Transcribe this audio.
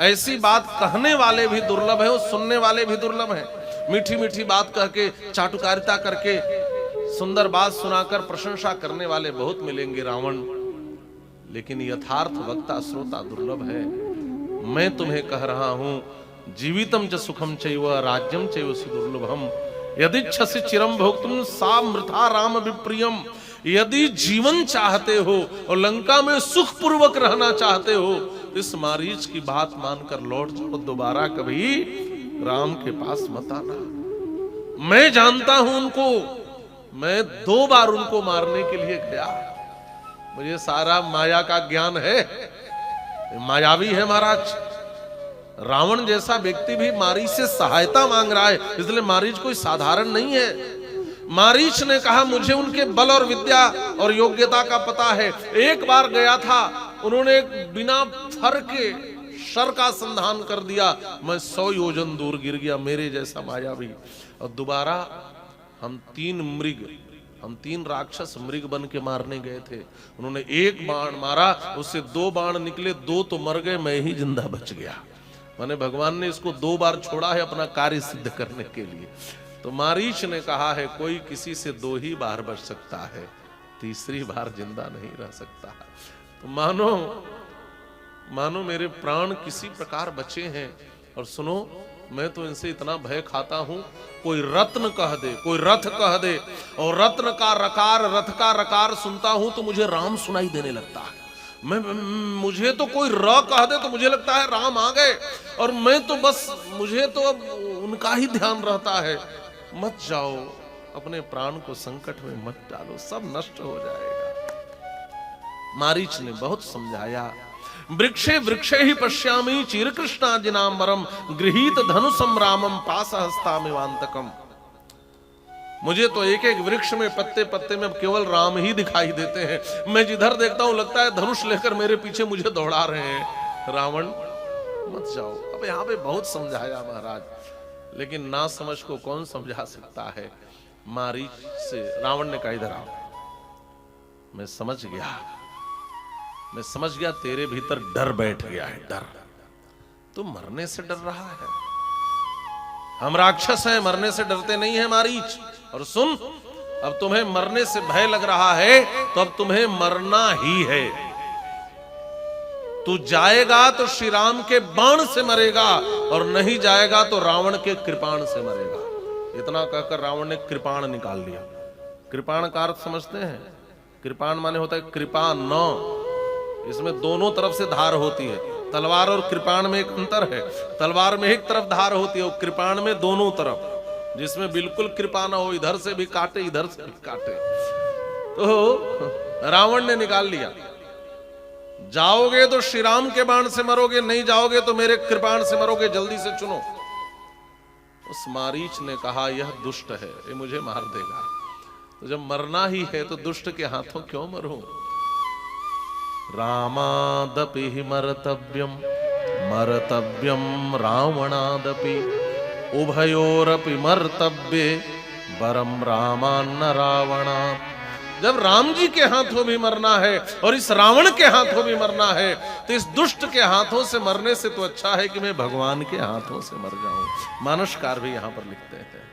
ऐसी बात कहने वाले भी दुर्लभ है और सुनने वाले भी दुर्लभ हैं। मीठी मीठी बात कह के, चाटुकारिता करके, सुंदर बात सुनाकर प्रशंसा करने वाले बहुत मिलेंगे रावण, लेकिन यथार्थ वक्ता श्रोता दुर्लभ है। मैं तुम्हें कह रहा हूं, जीवितम च सुखम चैव राज्यम चैव सुदुर्लभम यदिच्छसि चिरम भोक्तुम सा मृथा राम विप्रियम। यदि जीवन चाहते हो और लंका में सुख पूर्वक रहना चाहते हो, इस मारीच की बात मानकर लौट जाओ, दोबारा कभी राम के पास मत आना। मैं जानता हूं उनको, मैं 2 बार उनको मारने के लिए गया, मुझे सारा माया का ज्ञान है, मायावी है महाराज। रावण जैसा व्यक्ति भी मारीच से सहायता मांग रहा है, इसलिए मारीच कोई साधारण नहीं है। मारीच ने कहा मुझे उनके बल और विद्या और योग्यता का पता है। एक बार गया था, उन्होंने बिना फर के शर का संधान कर दिया, मैं 100 योजन दूर गिर गया, मेरे जैसा मायावी। और दोबारा हम 3 राक्षस मृग बन के मारने गए थे, उन्होंने 1 बाण मारा, उससे 2 बाण निकले, 2 तो मर गए, मैं ही जिंदा बच गया। माने भगवान ने इसको 2 बार छोड़ा है अपना कार्य सिद्ध करने के लिए। तो मारीच ने कहा है कोई किसी से 2 ही बार बच सकता है, तीसरी बार जिंदा नहीं रह सकता। तो मानो मेरे प्राण किसी प्रकार बचे हैं। और सुनो, मैं तो इनसे इतना भय खाता हूं, कोई रत्न कह दे, कोई रथ कह दे, और रत्न का रकार, रथ का रकार सुनता हूं तो मुझे राम सुनाई देने लगता है। मुझे तो कोई र कह दे तो मुझे लगता है राम आ गए, और मैं तो बस, मुझे तो अब उनका ही ध्यान रहता है। मत जाओ, अपने प्राण को संकट में मत डालो, सब नष्ट हो जाएगा। मारीच ने बहुत समझाया। वृक्षे वृक्षे ही पश्यामि चिरकृष्णाजिनांबरम गृहीत धनुषम रामम पाशहस्तामिवांतकम। मुझे तो एक एक वृक्ष में पत्ते पत्ते में केवल राम ही दिखाई देते हैं। मैं जिधर देखता हूं लगता है धनुष लेकर मेरे पीछे मुझे दौड़ा रहे हैं। रावण मत जाओ। अब यहां पे बहुत समझाया महाराज, लेकिन ना समझ को कौन समझा सकता है। मारीच से रावण ने कहा इधर आओ, मैं समझ गया तेरे भीतर डर बैठ गया है, डर। तू मरने से डर रहा है, हम राक्षस हैं, मरने से डरते नहीं है मारीच। और सुन, अब तुम्हें मरने से भय लग रहा है तो अब तुम्हें मरना ही है। तू जाएगा तो श्री राम के बाण से मरेगा, और नहीं जाएगा तो रावण के कृपाण से मरेगा। इतना कहकर रावण ने कृपाण निकाल लिया। कृपाण का अर्थ समझते हैं? कृपाण माने होता है कृपा न, इसमें दोनों तरफ से धार होती है। तलवार और कृपाण में एक अंतर है, तलवार में एक तरफ धार होती है और कृपाण में दोनों तरफ, जिसमें बिल्कुल कृपा ना हो, इधर से भी काटे इधर से भी काटे। तो रावण ने निकाल लिया, जाओगे तो श्री राम के बाण से मरोगे, नहीं जाओगे तो मेरे कृपाण से मरोगे, जल्दी से चुनो। उस मारीच ने कहा यह दुष्ट है, ये मुझे मार देगा। तो जब मरना ही है तो दुष्ट के हाथों क्यों मरूं? रामादपि मर्तव्यम मर्तव्यम रावणादपि उभयोरपि मर्तव्ये वरम रामान्न रावणा। जब राम जी के हाथों भी मरना है और इस रावण के हाथों भी मरना है, तो इस दुष्ट के हाथों से मरने से तो अच्छा है कि मैं भगवान के हाथों से मर जाऊं। मानसकार भी यहां पर लिखते हैं।